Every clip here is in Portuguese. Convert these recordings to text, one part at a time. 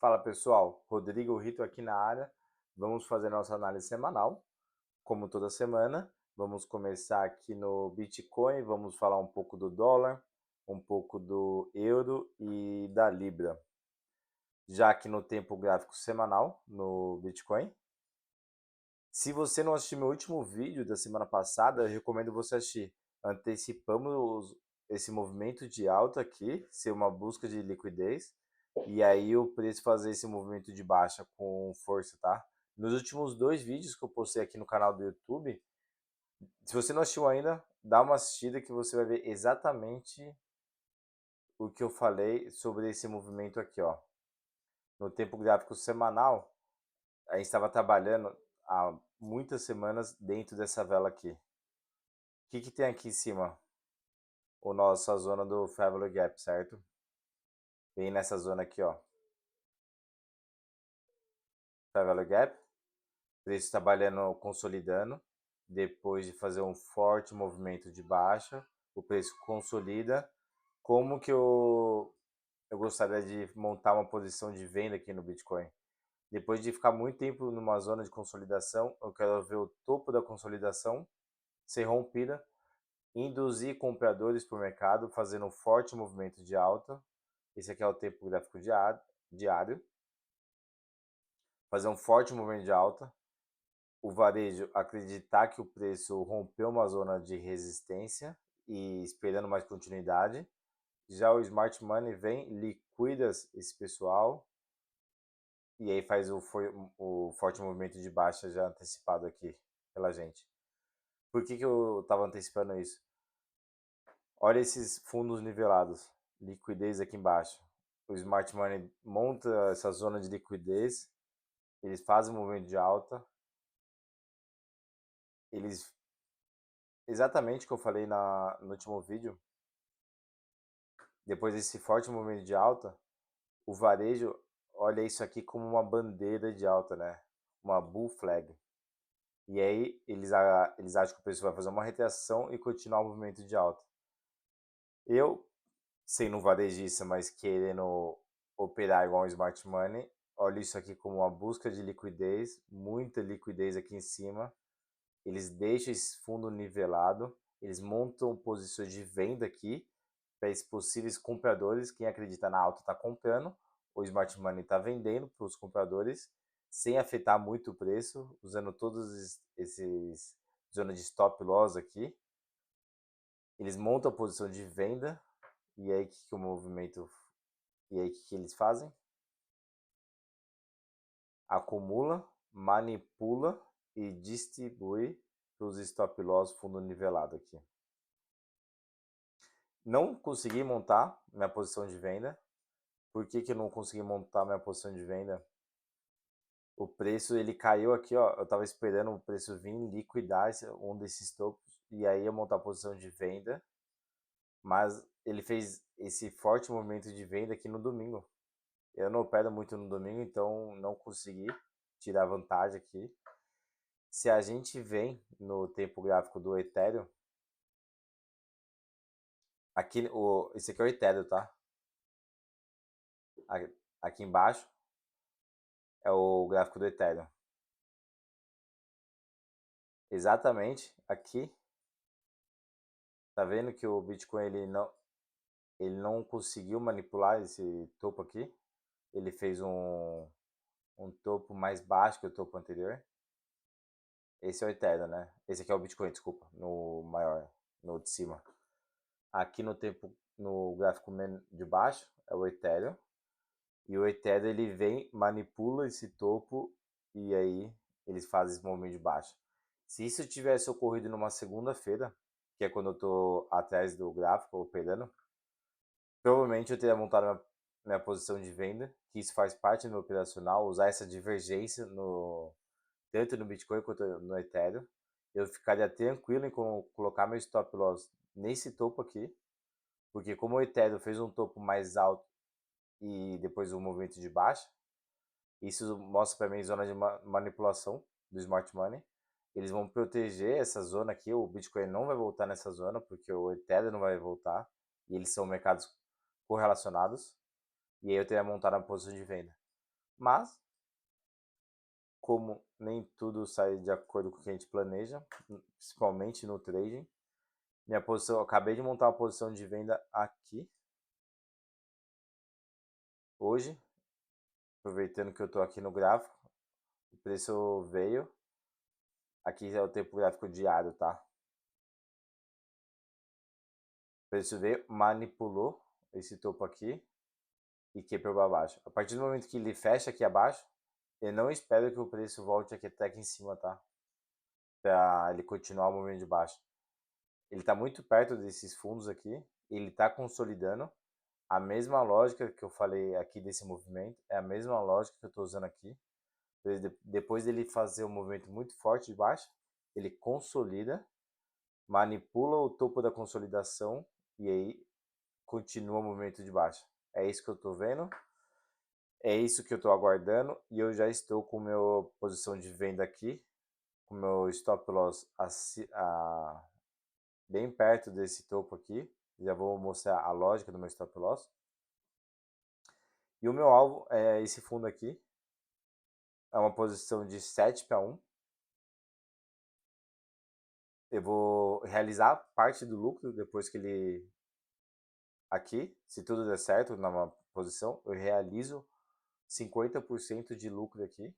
Fala pessoal, Rodrigo Rito aqui na área. Vamos fazer nossa análise semanal, como toda semana. Vamos começar aqui no Bitcoin, vamos falar um pouco do dólar, um pouco do euro e da Libra. Já aqui no tempo gráfico semanal no Bitcoin. Se você não assistiu meu último vídeo da semana passada, eu recomendo você assistir. Antecipamos esse movimento de alta aqui, ser uma busca de liquidez, e aí o preço fazer esse movimento de baixa com força, tá? Nos últimos dois vídeos que eu postei aqui no canal do YouTube, se você não assistiu ainda, dá uma assistida que você vai ver exatamente o que eu falei sobre esse movimento aqui, ó. No tempo gráfico semanal, a gente estava trabalhando há muitas semanas dentro dessa vela aqui. O que tem aqui em cima? A nossa zona do Fair Value Gap, certo? Bem nessa zona aqui, ó. Fair Value Gap. Preço trabalhando, consolidando. Depois de fazer um forte movimento de baixa, o preço consolida. Como que eu gostaria de montar uma posição de venda aqui no Bitcoin? Depois de ficar muito tempo numa zona de consolidação, eu quero ver o topo da consolidação ser rompida, induzir compradores para o mercado, fazendo um forte movimento de alta. Esse aqui é o tempo gráfico diário. Fazer um forte movimento de alta. O varejo acreditar que o preço rompeu uma zona de resistência e esperando mais continuidade. Já o Smart Money vem, liquida esse pessoal e aí faz o forte movimento de baixa já antecipado aqui pela gente. Por que eu estava antecipando isso? Olha esses fundos nivelados, liquidez aqui embaixo. O Smart Money monta essa zona de liquidez, eles fazem um movimento de alta, eles exatamente o que eu falei no último vídeo. Depois desse forte movimento de alta, o varejo olha isso aqui como uma bandeira de alta, né? Uma bull flag. E aí eles acham que o preço vai fazer uma retração e continuar o movimento de alta. Eu, sendo um varejista, mas querendo operar igual um smart money, olho isso aqui como uma busca de liquidez, muita liquidez aqui em cima. Eles deixam esse fundo nivelado, eles montam posições de venda aqui para esses possíveis compradores. Quem acredita na alta está comprando, o smart money está vendendo para os compradores, sem afetar muito o preço, usando todos esses zonas de stop loss aqui. Eles montam a posição de venda e aí que o movimento, e aí que eles fazem? Acumula, manipula e distribui para os stop loss fundo nivelado aqui. Não consegui montar minha posição de venda. Por que eu não consegui montar minha posição de venda? O preço ele caiu aqui, ó. Eu tava esperando o preço vir liquidar um desses topos e aí eu montar a posição de venda, mas ele fez esse forte movimento de venda aqui no domingo. Eu não opero muito no domingo, então não consegui tirar vantagem aqui. Se a gente vem no tempo gráfico do Ethereum, aqui esse aqui é o Ethereum, tá? Aqui embaixo é o gráfico do Ethereum. Exatamente aqui, tá vendo que o Bitcoin ele não conseguiu manipular esse topo aqui. Ele fez um topo mais baixo que o topo anterior. Esse é o Ethereum, né? Esse aqui é o Bitcoin, desculpa, no maior, no de cima. Aqui no tempo, no gráfico de baixo é o Ethereum. E o Ethereum ele vem, manipula esse topo e aí eles fazem esse movimento de baixo. Se isso tivesse ocorrido numa segunda-feira, que é quando eu estou atrás do gráfico operando, provavelmente eu teria montado minha posição de venda, que isso faz parte do meu operacional, usar essa divergência tanto no Bitcoin quanto no Ethereum. Eu ficaria tranquilo em colocar meu stop loss nesse topo aqui, porque como o Ethereum fez um topo mais alto e depois um movimento de baixa, isso mostra para mim zona de manipulação do Smart Money. Eles vão proteger essa zona aqui, o Bitcoin não vai voltar nessa zona, porque o Ethereum não vai voltar, e eles são mercados correlacionados, e aí eu teria montado a posição de venda. Mas, como nem tudo sai de acordo com o que a gente planeja, principalmente no trading, minha posição, eu acabei de montar uma posição de venda aqui, hoje, aproveitando que eu estou aqui no gráfico, o preço veio, aqui é o tempo gráfico diário, tá? O preço veio, manipulou esse topo aqui e quebrou para baixo. A partir do momento que ele fecha aqui abaixo, eu não espero que o preço volte aqui até aqui em cima, tá? Para ele continuar o movimento de baixo. Ele está muito perto desses fundos aqui, ele está consolidando. A mesma lógica que eu falei aqui desse movimento, é a mesma lógica que eu estou usando aqui. Depois dele fazer um movimento muito forte de baixo, ele consolida, manipula o topo da consolidação e aí continua o movimento de baixo. É isso que eu estou vendo, é isso que eu estou aguardando e eu já estou com minha posição de venda aqui, com meu stop loss bem perto desse topo aqui. Já vou mostrar a lógica do meu stop loss. E o meu alvo é esse fundo aqui. É uma posição de 7 para 1. Eu vou realizar parte do lucro depois que ele... Aqui, se tudo der certo na posição, eu realizo 50% de lucro aqui.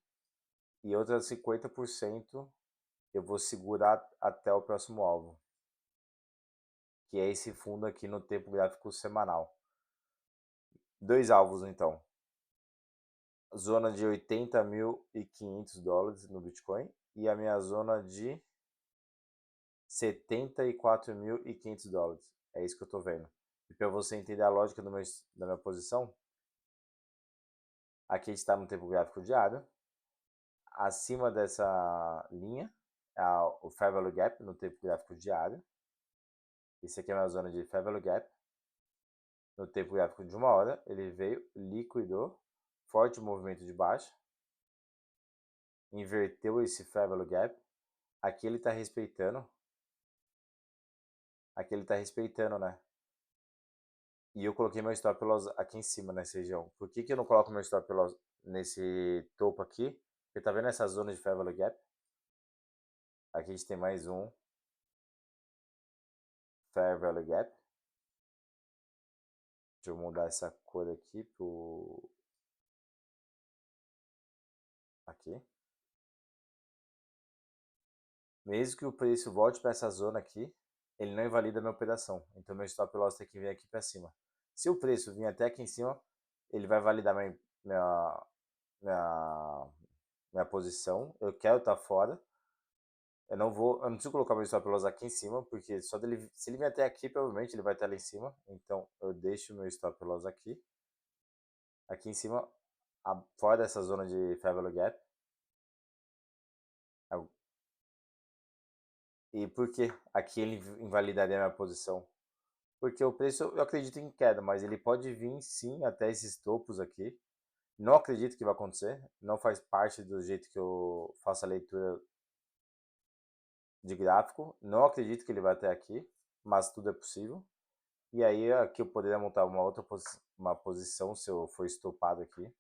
E outras 50% eu vou segurar até o próximo alvo, que é esse fundo aqui no tempo gráfico semanal. Dois alvos então. Zona de 80.500 dólares no Bitcoin e a minha zona de 74.500 dólares. É isso que eu estou vendo. E para você entender a lógica da minha posição, aqui está no tempo gráfico diário. Acima dessa linha é o Fair Value Gap no tempo gráfico diário. Esse aqui é a minha zona de Fair Value Gap. No tempo gráfico de 1 hora, ele veio, liquidou, forte movimento de baixa, inverteu esse Fair Value Gap. Aqui ele está respeitando. Aqui ele está respeitando, né? E eu coloquei meu stop loss aqui em cima nessa região. Por que eu não coloco meu stop loss nesse topo aqui? Porque tá vendo essa zona de Fair Value Gap? Aqui a gente tem mais um Fair Value Gap. Deixa eu mudar essa cor aqui pro... Aqui. Mesmo que o preço volte para essa zona aqui, ele não invalida a minha operação. Então meu stop loss tem que vir aqui para cima. Se o preço vir até aqui em cima, ele vai validar minha posição. Eu quero estar fora. Eu não preciso colocar meu stop loss aqui em cima, porque só dele, se ele vier até aqui, provavelmente ele vai estar lá em cima. Então eu deixo meu stop loss aqui. Aqui em cima, fora dessa zona de Fair Value Gap. E por que aqui ele invalidaria a minha posição? Porque o preço, eu acredito em queda, mas ele pode vir sim até esses topos aqui. Não acredito que vai acontecer, não faz parte do jeito que eu faço a leitura de gráfico. Não acredito que ele vai até aqui, mas tudo é possível. E aí aqui eu poderia montar uma outra uma posição se eu for estopado aqui.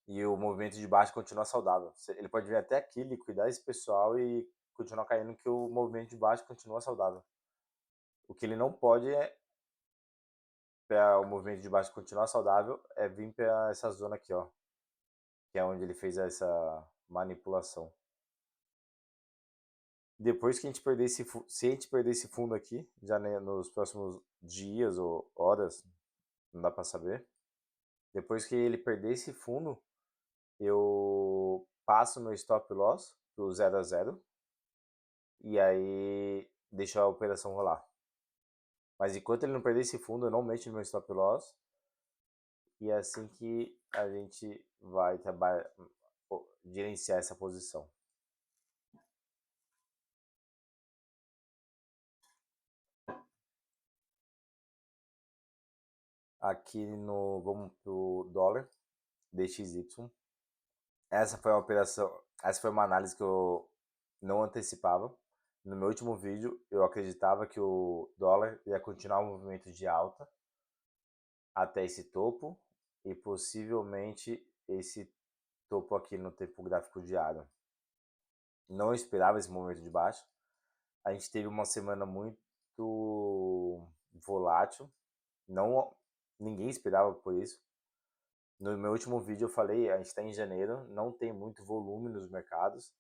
E o movimento de baixo continuar saudável. Ele pode vir até aqui, liquidar esse pessoal e continuar caindo, que o movimento de baixo continua saudável. O que ele não pode é, para o movimento de baixo continuar saudável, é vir para essa zona aqui, ó, que é onde ele fez essa manipulação. Depois que a gente perder se a gente perder esse fundo aqui, já nos próximos dias ou horas, não dá para saber. Depois que ele perder esse fundo, eu passo meu stop loss pro 0 a 0 e aí deixo a operação rolar. Mas enquanto ele não perder esse fundo, eu não mexo no meu stop loss. E é assim que a gente vai gerenciar essa posição. Aqui no, vamos pro dólar DXY. Essa foi uma operação, essa foi uma análise que eu não antecipava. No meu último vídeo, eu acreditava que o dólar ia continuar um movimento de alta até esse topo. e possivelmente esse topo aqui no tempo gráfico diário. Não esperava esse momento de baixa. A gente teve uma semana muito volátil, não, ninguém esperava por isso. No meu último vídeo eu falei, a gente está em janeiro, não tem muito volume nos mercados,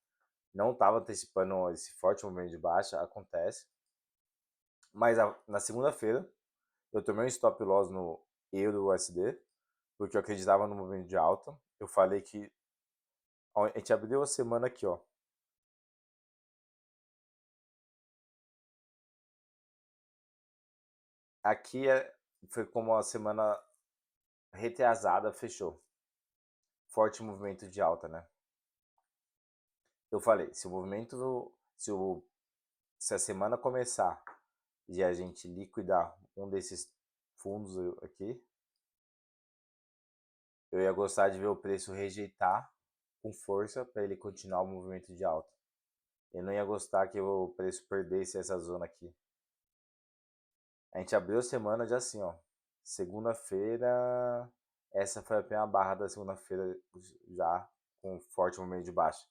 não estava antecipando esse forte momento de baixa, acontece. Mas na segunda-feira eu tomei um stop loss no Euro USD, porque eu acreditava no movimento de alta. Eu falei que a gente abriu a semana aqui, ó. Aqui foi como a semana retrasada fechou. Forte movimento de alta, né? Eu falei, se o movimento, se a semana começar e a gente liquidar um desses fundos aqui, eu ia gostar de ver o preço rejeitar com força para ele continuar o movimento de alta. Eu não ia gostar que o preço perdesse essa zona aqui. A gente abriu a semana já assim, ó. Segunda-feira, essa foi a primeira barra da segunda-feira já com forte movimento de baixa.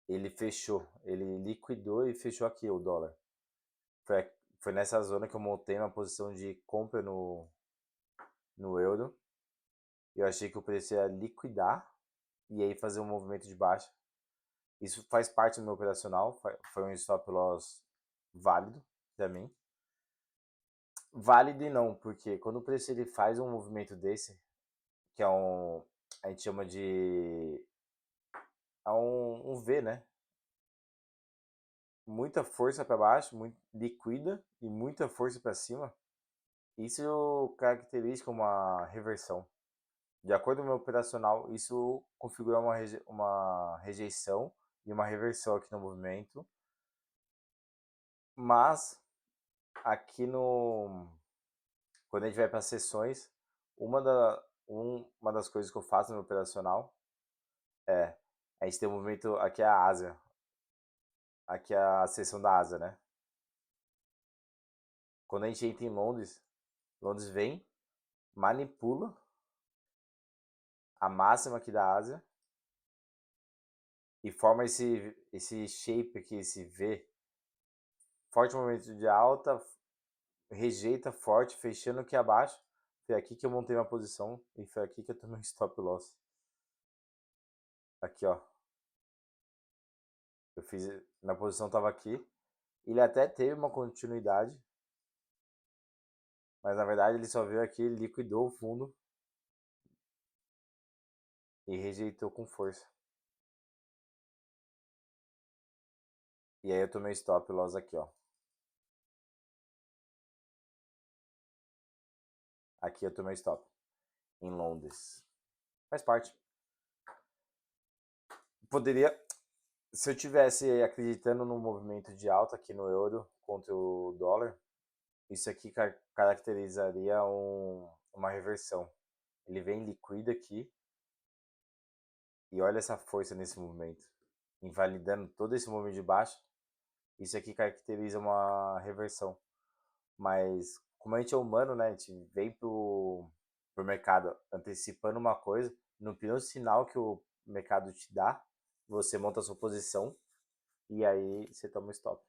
Ele fechou, ele liquidou e fechou aqui o dólar. Foi, foi nessa zona que eu montei uma posição de compra no euro. Eu achei que o preço ia liquidar e aí fazer um movimento de baixa. Isso faz parte do meu operacional, foi um stop loss válido para mim. Válido e não, porque quando o preço ele faz um movimento desse, que é a gente chama de um V, né? Muita força para baixo, muito liquida e muita força para cima. Isso caracteriza uma reversão. De acordo com o meu operacional, isso configura uma rejeição e uma reversão aqui no movimento. Mas aqui quando a gente vai para sessões, uma das coisas que eu faço no meu operacional é a gente tem um movimento, aqui é a Ásia, aqui é a seção da Ásia, né? Quando a gente entra em Londres, Londres vem, manipula a máxima aqui da Ásia e forma esse shape aqui, esse V. Forte movimento de alta, rejeita forte, fechando aqui abaixo. Foi aqui que eu montei uma posição e foi aqui que eu tomei um stop loss. Aqui, ó. Eu fiz, minha posição estava aqui. Ele até teve uma continuidade, mas na verdade ele só veio aqui, liquidou o fundo e rejeitou com força. E aí eu tomei stop loss aqui, ó. Aqui eu tomei stop. Em Londres. Faz parte. Poderia, se eu tivesse acreditando no movimento de alta aqui no euro contra o dólar, isso aqui caracterizaria uma reversão. Ele vem liquida aqui e olha essa força nesse movimento, invalidando todo esse movimento de baixo. Isso aqui caracteriza uma reversão. Mas como a gente é humano, né, a gente vem pro mercado antecipando uma coisa, no primeiro sinal que o mercado te dá, você monta a sua posição e aí você toma o stop.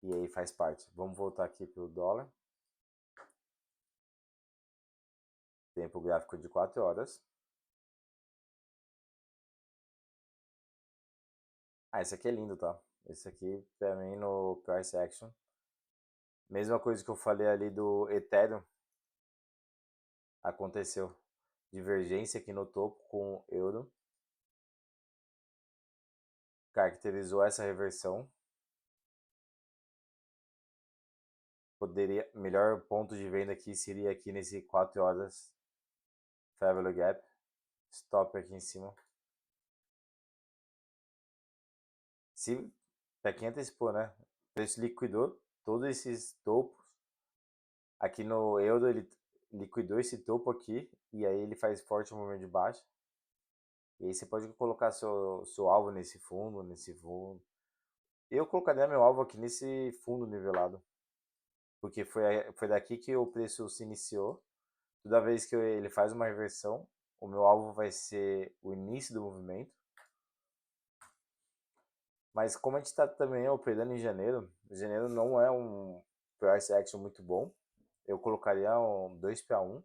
E aí faz parte. Vamos voltar aqui pro dólar. Tempo gráfico de 4 horas. Ah, esse aqui é lindo, tá? Esse aqui também no Price Action. Mesma coisa que eu falei ali do Ethereum. Aconteceu. Divergência aqui no topo com o euro. Caracterizou essa reversão. Melhor ponto de venda aqui seria aqui nesse 4 horas Fair Value Gap. Stop aqui em cima. Se para quem antecipou, né? O preço liquidou todos esses topos. Aqui no euro ele liquidou esse topo aqui e aí ele faz forte movimento de baixa. E aí você pode colocar seu alvo nesse fundo, nesse fundo. Eu colocaria meu alvo aqui nesse fundo nivelado. Porque foi daqui que o preço se iniciou. Toda vez que ele faz uma reversão, o meu alvo vai ser o início do movimento. Mas como a gente está também operando em janeiro não é um price action muito bom. Eu colocaria um 2 para 1,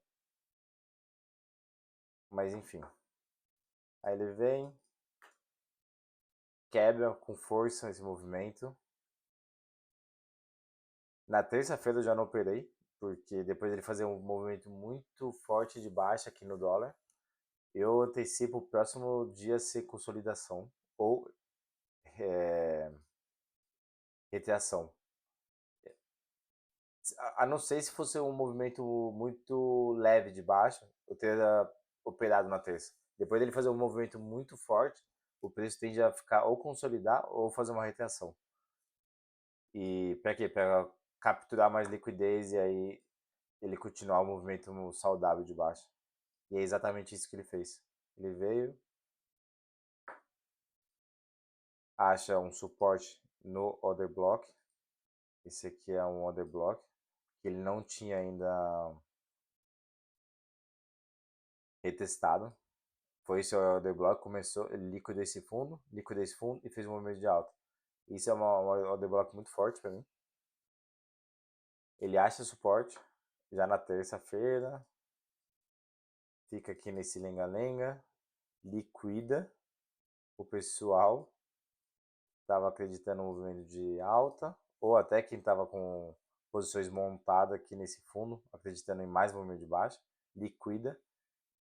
mas enfim. Aí ele vem, quebra com força esse movimento. Na terça-feira eu já não operei, porque depois ele fazer um movimento muito forte de baixa aqui no dólar, eu antecipo o próximo dia ser consolidação ou é, retração. A não ser se fosse um movimento muito leve de baixa, eu teria operado na terça. Depois dele fazer um movimento muito forte, o preço tende a ficar ou consolidar ou fazer uma retração. E para quê? Para capturar mais liquidez e aí ele continuar o movimento saudável de baixa. E é exatamente isso que ele fez. Ele veio, acha um suporte no order block. Esse aqui é um order block que ele não tinha ainda retestado. Foi esse order block, começou, ele liquidou esse fundo e fez um movimento de alta. Isso é uma order block muito forte para mim. Ele acha suporte já na terça-feira, fica aqui nesse lenga-lenga, liquida. O pessoal estava acreditando no movimento de alta, ou até quem estava com posições montadas aqui nesse fundo, acreditando em mais movimento de baixa, liquida.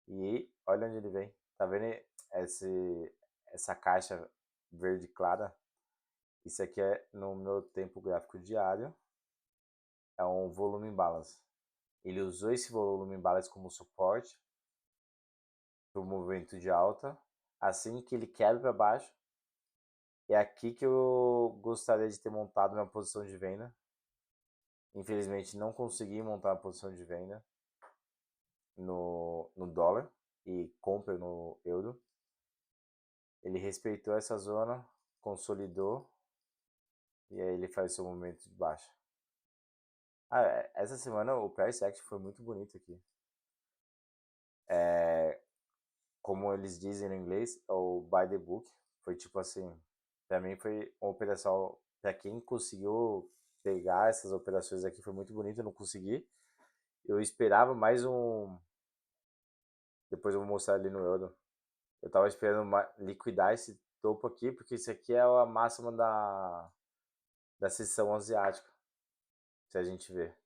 E olha onde ele vem. Tá vendo essa caixa verde clara? Isso aqui é no meu tempo gráfico diário. É um volume imbalance. Ele usou esse volume imbalance como suporte para o movimento de alta. Assim que ele quebra para baixo, é aqui que eu gostaria de ter montado minha posição de venda. Infelizmente não consegui montar uma posição de venda no dólar e compra no euro. Ele respeitou essa zona, consolidou e aí ele faz seu momento de baixa. Essa semana o price action foi muito bonito aqui. Como eles dizem em inglês, é o buy the book. Foi tipo assim, para mim foi uma operação, para quem conseguiu pegar essas operações aqui foi muito bonito, eu não consegui. Eu esperava mais um, depois eu vou mostrar ali no euro. Eu tava esperando liquidar esse topo aqui, porque isso aqui é a máxima da seção asiática, se a gente ver.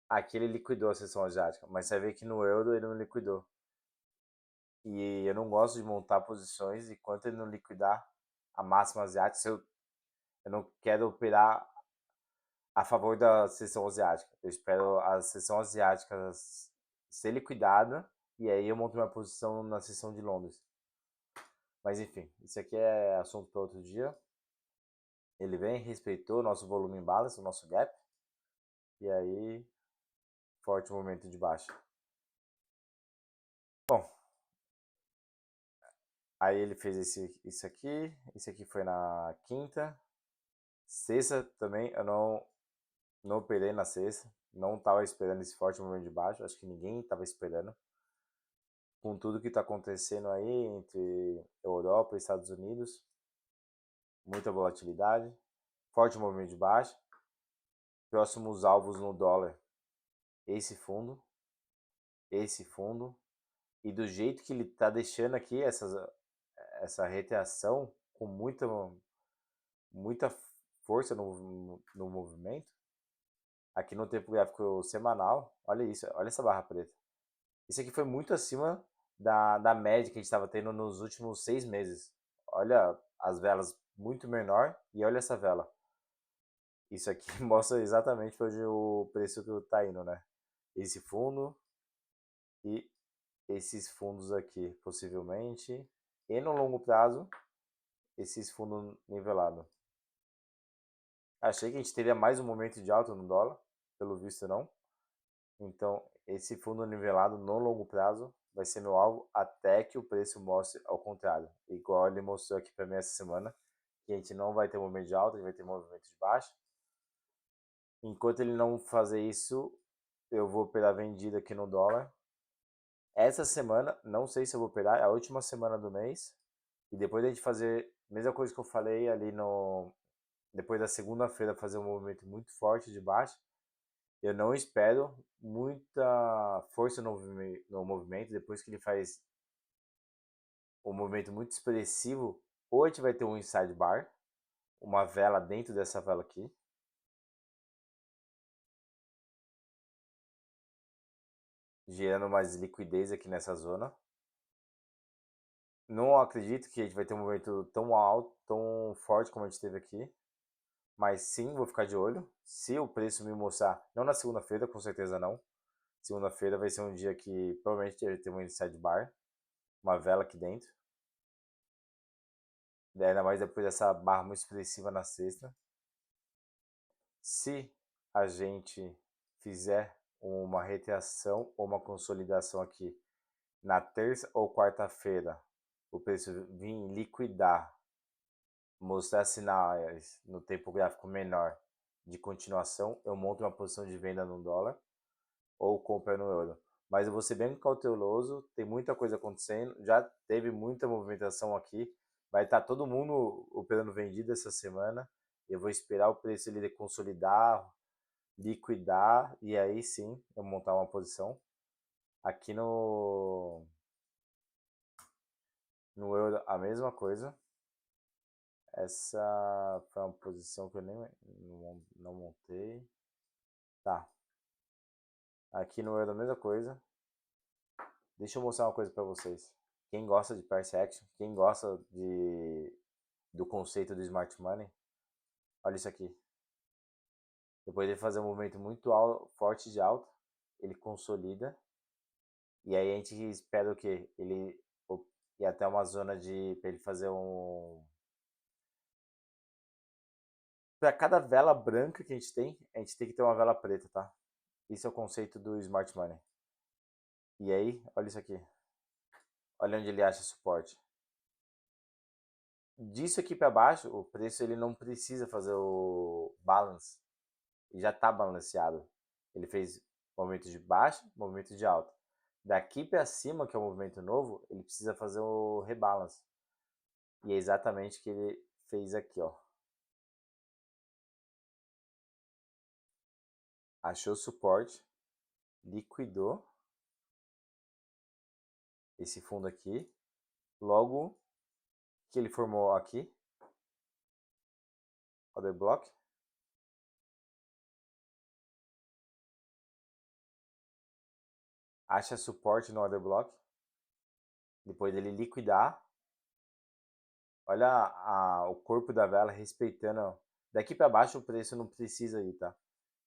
Aqui ele liquidou a seção asiática, mas você vê que no euro ele não liquidou. E eu não gosto de montar posições enquanto ele não liquidar a máxima asiática. Eu não quero operar a favor da seção asiática. Eu espero a seção asiática ser liquidada e aí eu monto minha posição na seção de Londres. Mas enfim, isso aqui é assunto para outro dia. Ele vem, respeitou nosso volume em balance, o nosso gap. E aí, forte momento de baixa. Bom, aí ele fez isso aqui. Isso aqui foi na quinta. Sexta também, eu não operei na sexta. Não estava esperando esse forte momento de baixa. Acho que ninguém estava esperando. Com tudo que está acontecendo aí entre Europa e Estados Unidos. Muita volatilidade. Forte movimento de baixa. Próximos alvos no dólar. Esse fundo. Esse fundo. E do jeito que ele está deixando aqui essa retração com muita força no movimento. Aqui no tempo gráfico semanal, olha isso, olha essa barra preta. Isso aqui foi muito acima da média que a gente estava tendo nos últimos 6 meses. Olha as velas muito menor e olha essa vela. Isso aqui mostra exatamente hoje o preço que está indo, né? Esse fundo e esses fundos aqui, possivelmente. E no longo prazo, esses fundos nivelados. Achei que a gente teria mais um momento de alta no dólar, pelo visto não. Então, esse fundo nivelado no longo prazo vai ser meu alvo até que o preço mostre ao contrário. Igual ele mostrou aqui para mim essa semana, que a gente não vai ter movimento de alta, a gente vai ter movimento de baixa. Enquanto ele não fazer isso, eu vou operar vendida aqui no dólar. Essa semana, não sei se eu vou operar, é a última semana do mês. E depois a gente fazer, mesma coisa que eu falei ali no. Depois da segunda-feira, fazer um movimento muito forte de baixo. Eu não espero muita força no movimento. Depois que ele faz um movimento muito expressivo, ou a gente vai ter um inside bar, uma vela dentro dessa vela aqui. Gerando mais liquidez aqui nessa zona. Não acredito que a gente vai ter um movimento tão alto, tão forte como a gente teve aqui. Mas sim, vou ficar de olho. Se o preço me mostrar, não na segunda-feira, com certeza não. Segunda-feira vai ser um dia que provavelmente vai ter um inside bar, uma vela aqui dentro. Ainda mais depois dessa barra muito expressiva na sexta. Se a gente fizer uma retração ou uma consolidação aqui na terça ou quarta-feira, o preço vir liquidar, mostrar sinais no tempo gráfico menor de continuação, eu monto uma posição de venda no dólar ou compra no euro. Mas eu vou ser bem cauteloso, tem muita coisa acontecendo, já teve muita movimentação aqui, vai estar todo mundo operando vendido essa semana. Eu vou esperar o preço ele consolidar, liquidar e aí sim eu montar uma posição. Aqui no euro a mesma coisa. Essa foi uma posição que eu nem não montei. Tá. Aqui no euro a mesma coisa. Deixa eu mostrar uma coisa para vocês. Quem gosta de price action, quem gosta do conceito do smart money, olha isso aqui. Depois de fazer um movimento muito alto, forte de alta, ele consolida. E aí a gente espera o quê? Ele ir até uma zona de para ele fazer um. Para cada vela branca que a gente tem que ter uma vela preta, tá? Esse é o conceito do smart money. E aí, olha isso aqui. Olha onde ele acha suporte. Disso aqui para baixo, o preço ele não precisa fazer o balance. Ele já está balanceado. Ele fez movimento de baixa, movimento de alta. Daqui para cima, que é o movimento novo, ele precisa fazer o rebalance. E é exatamente o que ele fez aqui, ó. Achou suporte, liquidou esse fundo aqui. Logo que ele formou aqui, order block, acha suporte no order block, depois dele liquidar, olha o corpo da vela respeitando. Daqui para baixo o preço não precisa ir, tá?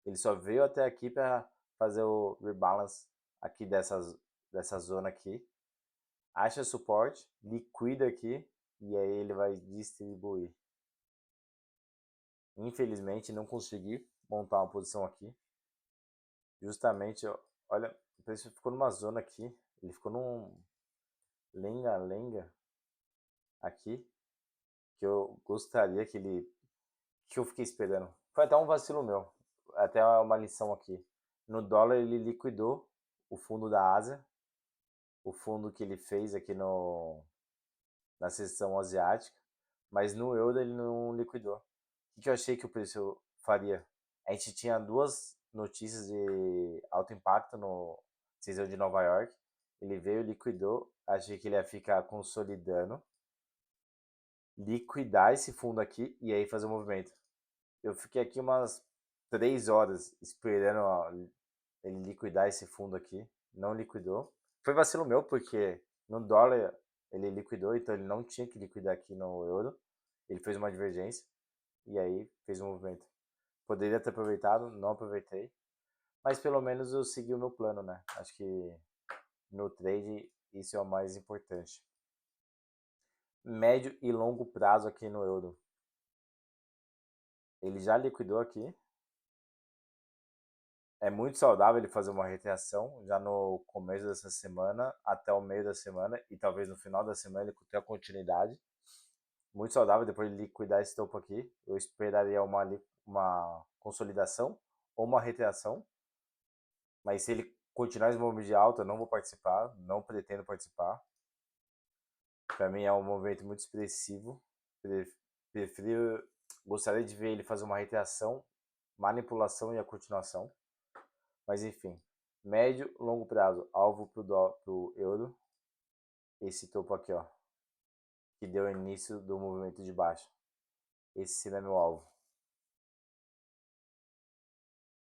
Ele só veio até aqui para fazer o rebalance aqui dessa zona aqui. Acha suporte, liquida aqui e aí ele vai distribuir. Infelizmente não consegui montar uma posição aqui. Justamente, olha, o preço ficou numa zona aqui. Ele ficou num lenga-lenga aqui. Que eu gostaria que ele. Que eu fiquei esperando. Foi até um vacilo meu. Até uma lição aqui. No dólar ele liquidou o fundo da Ásia. O fundo que ele fez aqui na seção asiática. Mas no euro ele não liquidou. O que eu achei que o preço faria? A gente tinha duas notícias de alto impacto no seção de Nova York. Ele veio, liquidou. Achei que ele ia ficar consolidando, liquidar esse fundo aqui e aí fazer o movimento. Eu fiquei aqui umas 3 horas esperando ó, ele liquidar esse fundo aqui. Não liquidou. Foi vacilo meu, porque no dólar ele liquidou, então ele não tinha que liquidar aqui no euro. Ele fez uma divergência e aí fez um movimento. Poderia ter aproveitado, não aproveitei. Mas pelo menos eu segui o meu plano, né? Acho que no trade isso é o mais importante. Médio e longo prazo aqui no euro. Ele já liquidou aqui. É muito saudável ele fazer uma retração já no começo dessa semana até o meio da semana e talvez no final da semana ele tenha continuidade. Muito saudável depois de liquidar esse topo aqui. Eu esperaria uma consolidação ou uma retração Mas se ele continuar esse movimento de alta, eu não vou participar, não pretendo participar. Para mim é um movimento muito expressivo. Prefiro, gostaria de ver ele fazer uma retração, manipulação e a continuação. Mas enfim, médio, longo prazo, alvo pro euro. Esse topo aqui, ó, que deu início do movimento de baixa. Esse sim é meu alvo.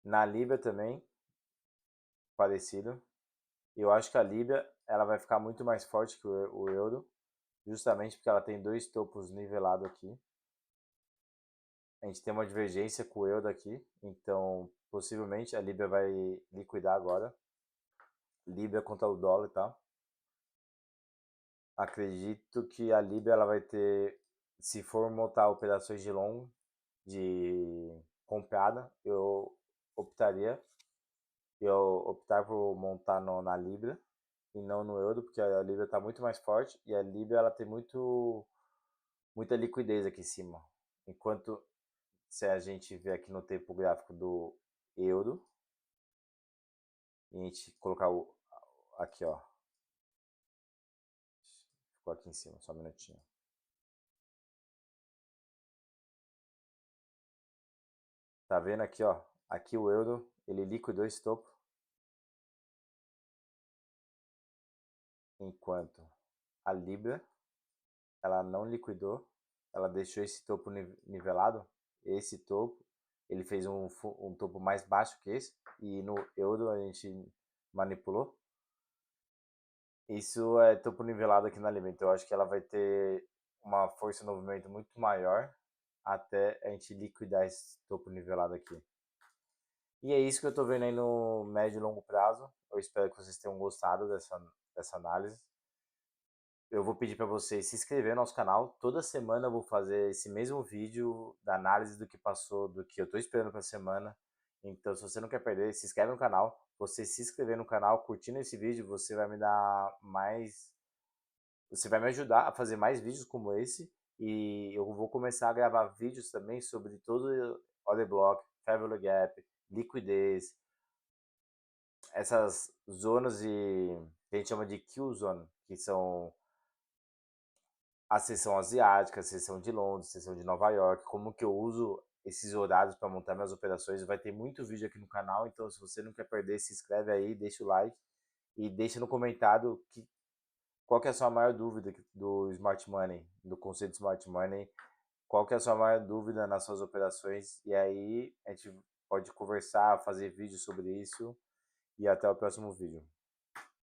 Na Libra também, parecido. Eu acho que a Libra ela vai ficar muito mais forte que o euro, justamente porque ela tem dois topos nivelados aqui. A gente tem uma divergência com o euro aqui, então possivelmente a Libra vai liquidar agora. Libra contra o dólar, tá? Acredito que a Libra ela vai ter, se for montar operações de long, de comprada, eu optar por montar na Libra e não no euro, porque a Libra está muito mais forte e a Libra ela tem muita liquidez aqui em cima. Enquanto se a gente ver aqui no tempo gráfico do euro, e a gente colocar aqui, ó, ficou aqui em cima, só um minutinho. Tá vendo aqui, ó? Aqui o euro, ele liquidou esse topo. Enquanto a Libra, ela não liquidou. Ela deixou esse topo nivelado. Esse topo, ele fez um topo mais baixo que esse. E no euro a gente manipulou. Isso é topo nivelado aqui na Libra. Então eu acho que ela vai ter uma força de movimento muito maior até a gente liquidar esse topo nivelado aqui. E é isso que eu tô vendo aí no médio e longo prazo. Eu espero que vocês tenham gostado dessa análise. Eu vou pedir para vocês se inscrever no nosso canal. Toda semana eu vou fazer esse mesmo vídeo da análise do que passou, do que eu tô esperando para a semana. Então, se você não quer perder, se inscreve no canal. Você se inscrever no canal, curtindo esse vídeo, você vai me dar mais. Você vai me ajudar a fazer mais vídeos como esse. E eu vou começar a gravar vídeos também sobre todo o Order Block, Fair Value Gap, liquidez, essas zonas que a gente chama de Kill Zone, que são a seção asiática, a seção de Londres, a seção de Nova York, como que eu uso esses horários para montar minhas operações. Vai ter muito vídeo aqui no canal, então se você não quer perder, se inscreve aí, deixa o like e deixa no comentário qual que é a sua maior dúvida do Smart Money, do conceito de Smart Money, qual que é a sua maior dúvida nas suas operações, e aí a gente pode conversar, fazer vídeo sobre isso, e até o próximo vídeo.